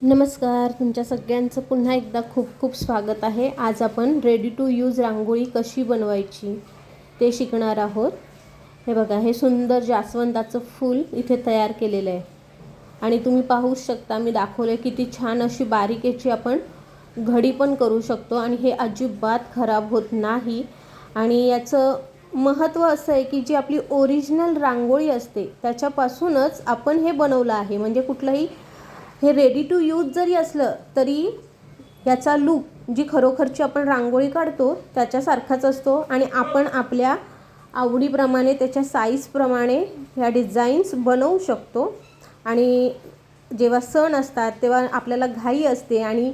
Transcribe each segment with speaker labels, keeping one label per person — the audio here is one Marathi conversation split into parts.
Speaker 1: नमस्कार, तुमच्या सगळ्यांचं पुन्हा एकदा खूप खूप स्वागत आहे। आज आपण रेडी टू यूज रांगोळी कशी बनवायची ते शिकणार आहोत। हे बघा, हे सुंदर जास्वंदाचं फूल इथे तयार केलेलं आहे आणि तुम्ही पाहू शकता, मी दाखवले किती छान अशी बारीक याची आपण घडी पण करू शकतो आणि हे अजिबात खराब होत नाही। आणि याचं महत्त्व असं आहे की जी आपली ओरिजिनल रांगोळी असते त्याच्यापासूनच आपण हे बनवलं आहे। म्हणजे कुठलंही हे रेडी टू यूज जरी असलं तरी याचा लूक जी खरोखरची आपण रांगोळी काढतो त्याच्यासारखाच असतो आणि आपण आपल्या आवडीप्रमाणे त्याच्या साईजप्रमाणे ह्या डिझाईन्स बनवू शकतो। आणि जेव्हा सण असतात तेव्हा आपल्याला घाई असते आणि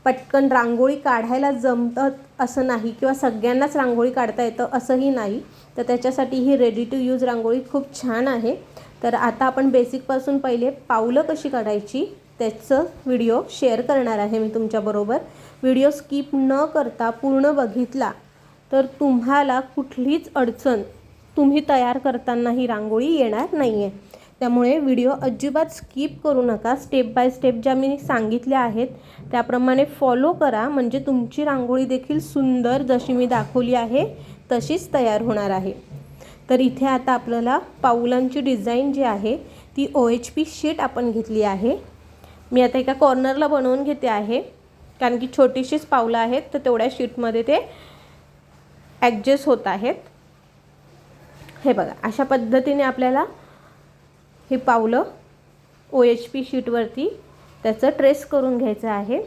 Speaker 1: पटकन रांगोळी काढायला जमतं असं नाही, किंवा सगळ्यांनाच रांगोळी काढता येतं असंही नाही, तर त्याच्यासाठी ही रेडी टू यूज रांगोळी खूप छान आहे। तर आता आपण बेसिकपासून पहिले पावलं कशी काढायची त्याचं व्हिडिओ शेअर करणार आहे मी तुमच्याबरोबर। व्हिडिओ स्किप न करता पूर्ण बघितला तर तुम्हाला कुठलीच अडचण तुम्ही तयार करताना ही रांगोळी येणार नाही आहे। त्यामुळे व्हिडिओ अजिबात स्किप करू नका, स्टेप बाय स्टेप ज्या मी सांगितल्या आहेत त्याप्रमाणे फॉलो करा, म्हणजे तुमची रांगोळी देखील सुंदर जशी मी दाखवली आहे तशीच तयार होणार आहे। तर इथे आता आपल्याला पाऊलांची डिझाईन जी आहे ती OHP शीट आपण घेतली आहे। मी आता एका कॉर्नरला बनवून घेते आहे, कारण की छोटीशीच पावलं आहेत तर तेवढ्या शीटमध्ये ते ॲडजस्ट होत आहेत। हे बघा, अशा पद्धतीने आपल्याला हे पावलं OHP शीटवरती त्याचं ट्रेस करून घ्यायचं आहे।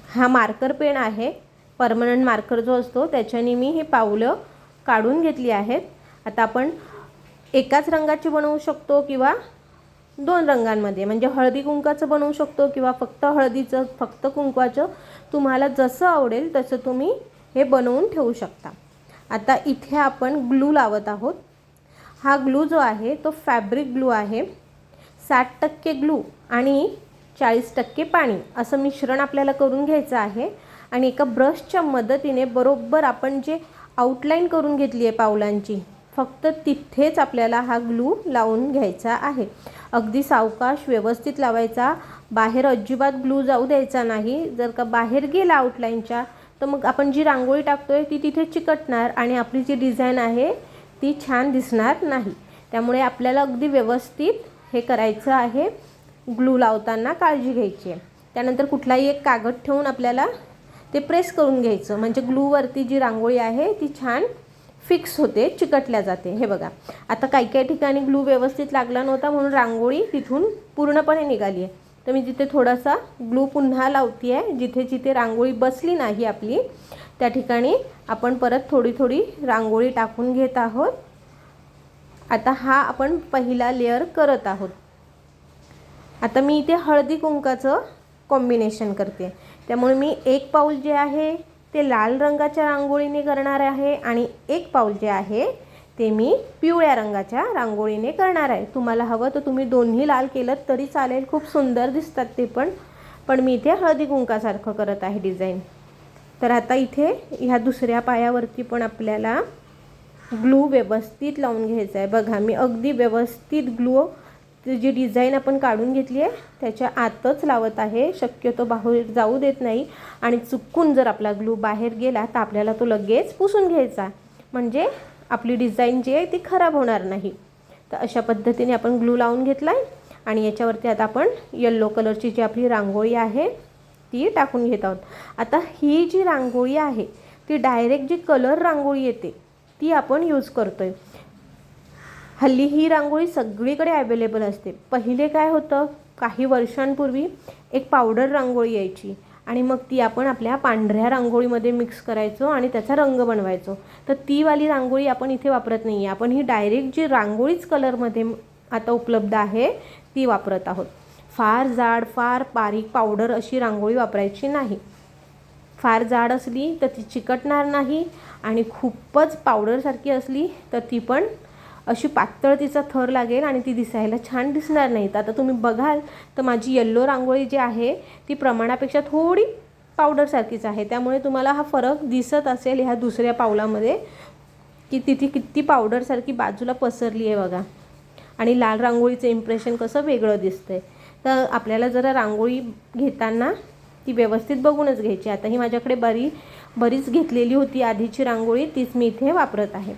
Speaker 1: हा मार्कर पेन आहे, परमनंट मार्कर जो असतो त्याच्याने मी हे पावलं काढून घेतली आहेत। आता आपण एकाच रंगाची बनवू शकतो किंवा दोन रंगांमध्ये, म्हणजे हळदी कुंकाचं बनवू शकतो किंवा फक्त हळदीचं फक्त कुंकवाचं, तुम्हाला जसं आवडेल तसं तुम्ही हे बनवून ठेवू शकता। आता इथे आपण ग्लू लावत आहोत। हा ग्लू जो आहे तो फॅब्रिक ग्लू आहे। 60% ग्लू आणि 40% पाणी असं मिश्रण आपल्याला करून घ्यायचं आहे आणि एका ब्रशच्या मदतीने बरोबर आपण जे आउटलाईन करून घेतली आहे पावलांची फक्त तिथेच आपल्याला हा ग्लू लावून घ्यायचा आहे। अगदी सावकाश व्यवस्थित लावायचा, बाहेर अजिबात ग्लू जाऊ द्यायचा नाही। जर का बाहेर गेला आउटलाईनच्या तर मग आपण जी रांगोळी टाकतोय ती तिथे चिकटणार आणि आपली जी डिझाईन आहे ती छान दिसणार नाही। त्यामुळे आपल्याला अगदी व्यवस्थित हे करायचं आहे, ग्लू लावताना काळजी घ्यायची आहे। त्यानंतर कुठलाही एक कागद ठेवून आपल्याला ते प्रेस करून घ्यायचं, म्हणजे ग्लूवरती जी रांगोळी आहे ती छान फिक्स होते, चिकटल्या जाते। हे बघा, आता काही ठिकाणी ग्लू व्यवस्थित लागला नव्हता म्हणून रांगोळी तिथून पूर्णपणे निघाली आहे, तर मी जिथे थोडासा ग्लू पुन्हा लावते आहे, जिथे जिथे रांगोळी बसली नाही आपली त्या ठिकाणी आपण परत थोडी थोडी रांगोळी टाकून घेत आहोत। आता हा आपण पहिला लेअर करत आहोत। आता मी इथे हळदी कुंकाचं कॉम्बिनेशन करते, त्यामुळे मी एक पाऊल जे आहे ते लाल रंगाच्या रांगोळीने करणार आहे आणि एक पाऊल जे आहे ते मी पिवळ्या रंगाच्या रांगोळीने करणार आहे। तुम्हाला हवं तर तुम्ही दोन्ही लाल केलं तरी चालेल, खूप सुंदर दिसतात ते पण मी इथे हळदी कुंकासारखं करत आहे डिझाईन। तर आता इथे ह्या दुसऱ्या पायावरती पण आपल्याला ग्लू व्यवस्थित लावून घ्यायचं आहे। बघा, मी अगदी व्यवस्थित ग्लू जी डिझाईन आपण काढून घेतली आहे त्याच्या आतच लावत आहे, शक्यतो बाहेर जाऊ देत नाही। आणि चुकून जर आपला ग्लू बाहेर गेला तर आपल्याला तो लगेच पुसून घ्यायचा, म्हणजे आपली डिझाईन जी आहे ती खराब होणार नाही। तर अशा पद्धतीने आपण ग्लू लावून घेतला आहे आणि याच्यावरती आता आपण येलो कलरची जी आपली रांगोळी आहे ती टाकून घेत आहोत। आता ही जी रांगोळी आहे ती डायरेक्ट जी कलर रांगोळी येते ती आपण यूज करतोय। हल्ली ही रांगोळी सगळीकडे अवेलेबल असते। पहिले काय होतं, काही वर्षांपूर्वी एक पावडर रांगोळी यायची आणि मग ती आपण आपल्या पांढऱ्या रांगोळीमध्ये मिक्स करायचो आणि त्याचा रंग बनवायचो। तर ती वाली रांगोळी आपण इथे वापरत नाही आहे, आपण ही डायरेक्ट जी रांगोळीच कलरमध्ये आता उपलब्ध आहे ती वापरत आहोत। फार जाड फार बारीक पावडर अशी रांगोळी वापरायची नाही। फार जाड असली तर ती चिकटणार नाही आणि खूपच पावडरसारखी असली तर ती पण अशी पातळ तिचा थर लागेल आणि ती दिसायला छान दिसणार नाही। तर आता तुम्ही बघाल तर माझी येल्लो रांगोळी जी आहे ती प्रमाणापेक्षा थोडी पावडरसारखीच आहे, त्यामुळे तुम्हाला हा फरक दिसत असेल ह्या दुसऱ्या पावलामध्ये की तिथे किती पावडरसारखी बाजूला पसरली आहे बघा, आणि लाल रांगोळीचं इम्प्रेशन कसं वेगळं दिसतंय। तर आपल्याला जरा रांगोळी घेताना ती व्यवस्थित बघूनच घ्यायची. आता ही माझ्याकडे बरीच घेतलेली होती आधीची रांगोळी, तीच मी इथे वापरत आहे.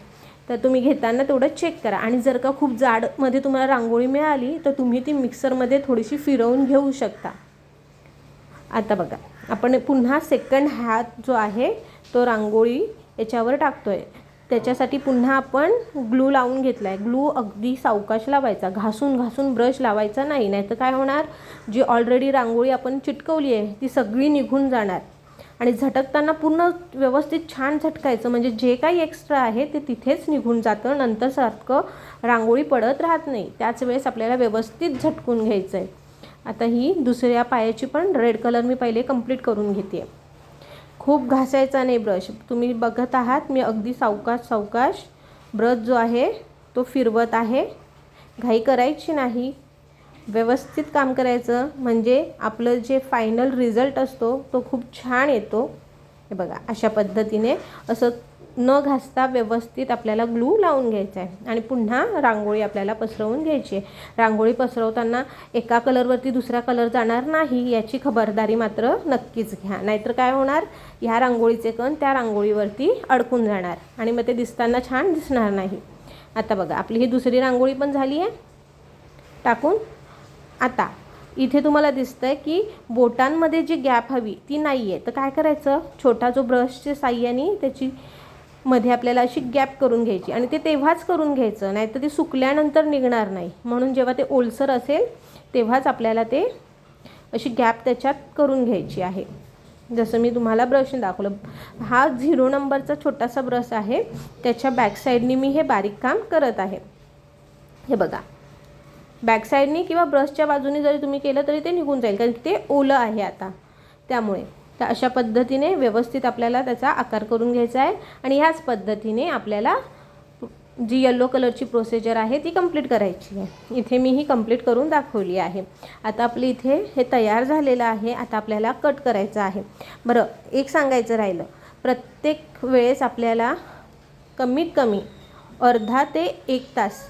Speaker 1: तर तुम्ही घेताना तेवढं चेक करा. आणि जर का खूप जाडमध्ये तुम्हाला रांगोळी मिळाली तर तुम्ही ती मिक्सरमध्ये थोडीशी फिरवून घेऊ शकता. आता बघा, आपण पुन्हा सेकंड हात जो आहे तो रांगोळी याच्यावर टाकतो आहे. त्याच्यासाठी पुन्हा आपण ग्लू लावून घेतला आहे. ग्लू अगदी सावकाश लावायचा, घासून ब्रश लावायचा नाही, नाहीतर काय होणार, जी ऑलरेडी रांगोळी आपण चिटकवली आहे ती सगळी निघून जाणार. आणि झटकताना पूर्ण व्यवस्थित छान झटकायचं, म्हणजे जे काही एक्स्ट्रा आहे ते तिथेच निघून जातं. नंतर सारखं रांगोळी पडत राहत नाही. त्याच वेळेस आपल्याला व्यवस्थित झटकून घ्यायचं आहे. आता ही दुसऱ्या पायाची पण रेड कलर मी पहिले कंप्लीट करून घेते. खूप घासायचा नाही ब्रश. तुम्ही बघत आहात मी अगदी सावकाश ब्रश जो आहे तो फिरवत आहे. घाई करायची नाही, व्यवस्थित काम करायचं, म्हणजे आपलं जे फायनल रिझल्ट असतो तो खूप छान येतो. हे बघा, अशा पद्धतीने असं न घासता व्यवस्थित आपल्याला ग्लू लावून घ्यायचा आहे. आणि पुन्हा रांगोळी आपल्याला पसरवून घ्यायची आहे. रांगोळी पसरवताना एका कलरवरती दुसरा कलर जाणार नाही याची खबरदारी मात्र नक्कीच घ्या, नाहीतर काय होणार, ह्या रांगोळीचे कण त्या रांगोळीवरती अडकून जाणार आणि मग ते दिसताना छान दिसणार नाही. आता बघा, आपली ही दुसरी रांगोळी पण झाली आहे टाकून. आता इथे तुम्हाला दिसतंय की बोटांमध्ये जी गॅप हवी ती नाही आहे, तर काय करायचं, छोटा जो ब्रशच्या साह्याने त्याची मध्ये आपल्याला अशी गॅप करून घ्यायची. आणि ते तेव्हाच करून घ्यायचं, नाहीतर ती सुकल्यानंतर निघणार नाही. म्हणून जेव्हा ते ओलसर असेल तेव्हाच आपल्याला ते अशी गॅप त्याच्यात करून घ्यायची आहे. जसं मी तुम्हाला ब्रशने दाखवलं. हा 0 नंबरचा छोटासा ब्रश आहे, त्याच्या बॅक साईडनी मी हे बारीक काम करत आहे. हे बघा, बॅक साईडनी किंवा ब्रशच्या बाजूने जरी तुम्ही केलं तरी ते निघून जाईल, कारण की ते ओलं आहे आता त्यामुळे. तर अशा पद्धतीने व्यवस्थित आपल्याला त्याचा आकार करून घ्यायचा आहे. आणि ह्याच पद्धतीने आपल्याला जी येलो कलरची प्रोसिजर आहे ती कंप्लीट करायची आहे. इथे मी ही कंप्लीट करून दाखवली आहे. आता आपले इथे हे तयार झालेलं आहे. आता आपल्याला कट करायचं आहे. बरं, एक सांगायचं राहिलं, प्रत्येक वेळेस आपल्याला कमीत कमी अर्धा ते 1 तास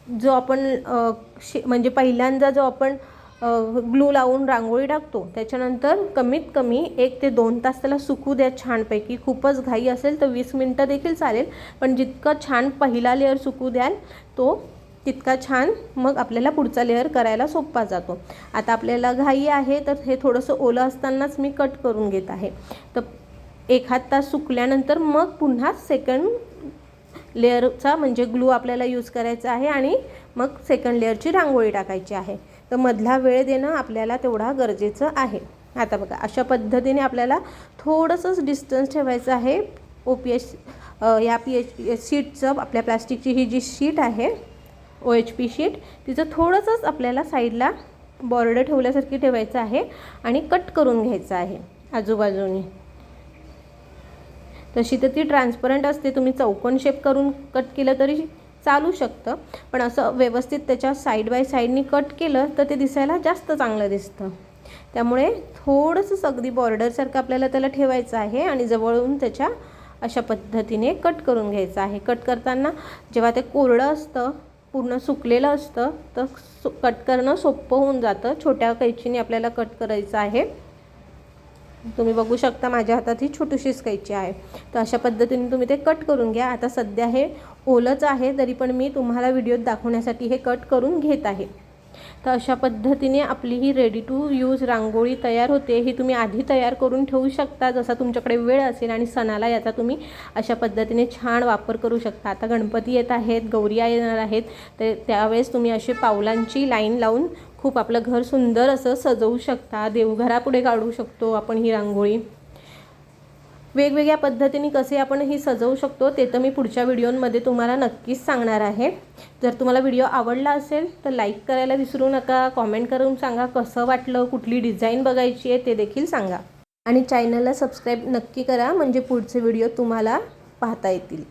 Speaker 1: जो आपण म्हणजे पहिल्यांदा जो आपण ग्लू लावून रांगोळी टाकतो त्याच्यानंतर कमीत कमी 1 ते 2 तास त्याला सुकू द्या छानपैकी. खूपच घाई असेल तर 20 मिनटं देखील चालेल, पण जितकं छान पहिला लेअर सुकू द्याल तो तितका छान मग आपल्याला पुढचा लेअर करायला सोपा जातो. आता आपल्याला घाई आहे तर हे थोडंसं ओलं असतानाच मी कट करून घेत आहे. तर 1 तास सुकल्यानंतर मग पुन्हा सेकंड लेअरचा म्हणजे ग्लू आपल्याला यूज करायचा आहे आणि मग सेकंड लेअरची रांगोळी टाकायची आहे. तर मधला वेळ देणं आपल्याला तेवढा गरजेचं आहे. आता बघा, अशा पद्धतीने आपल्याला थोडंसंच डिस्टन्स ठेवायचं आहे. OPS या PH शीटचं, आपल्या प्लास्टिकची ही जी शीट आहे OHP शीट, तिचं थोडंसंच आपल्याला साईडला बॉर्डर ठेवल्यासारखी ठेवायचं आहे आणि कट करून घ्यायचं आहे आजूबाजूने. तशी तर ती ट्रान्सपरंट असते, तुम्ही चौकोन शेप करून कट केलं तरी चालू शकतं, पण असं व्यवस्थित त्याच्या साईड बाय साईडनी कट केलं तर ते दिसायला जास्त चांगलं दिसतं. त्यामुळे थोडंसं अगदी बॉर्डरसारखं आपल्याला त्याला ठेवायचं आहे आणि जवळून त्याच्या अशा पद्धतीने कट करून घ्यायचं आहे. कट करताना जेव्हा ते कोरडं असतं, पूर्ण सुकलेलं असतं, तर कट करणं सोपं होऊन जातं. छोट्या कैचीने आपल्याला कट करायचं आहे. तुम्ही बघू शकता माझ्या हातात ही छोटीशीच कैची आहे. तर अशा पद्धतीने तुम्ही ते कट करून घ्या. आता सध्या हे ओलंच आहे, तरी पण मी तुम्हाला व्हिडिओत दाखवण्यासाठी हे कट करून घेत आहे. तर अशा पद्धतीने आपली ही रेडी टू यूज रांगोळी तयार होते. ही तुम्ही आधी तयार करून ठेवू शकता जसा तुमच्याकडे वेळ असेल, आणि सणाला याचा तुम्ही अशा पद्धतीने छान वापर करू शकता. आता गणपती येत आहेत, गौऱ्या येणार आहेत, तर त्यावेळेस तुम्ही असे पावलांची लाईन लावून खूप आपलं घर सुंदर असं सजवू शकता. देवघरापुढे काढू शकतो आपण ही रांगोळी. वेगवेगळ्या पद्धतीने कसे आपण ही सजवू शकतो ते तर मी पुढच्या व्हिडिओमध्ये तुम्हाला नक्कीच सांगणार आहे. जर तुम्हाला व्हिडिओ आवडला असेल तर लाईक करायला विसरू नका. कॉमेंट करून सांगा कसं वाटलं, कुठली डिझाईन बघायची आहे ते देखील सांगा. आणि चॅनलला सबस्क्राईब नक्की करा, म्हणजे पुढचे व्हिडिओ तुम्हाला पाहता येतील.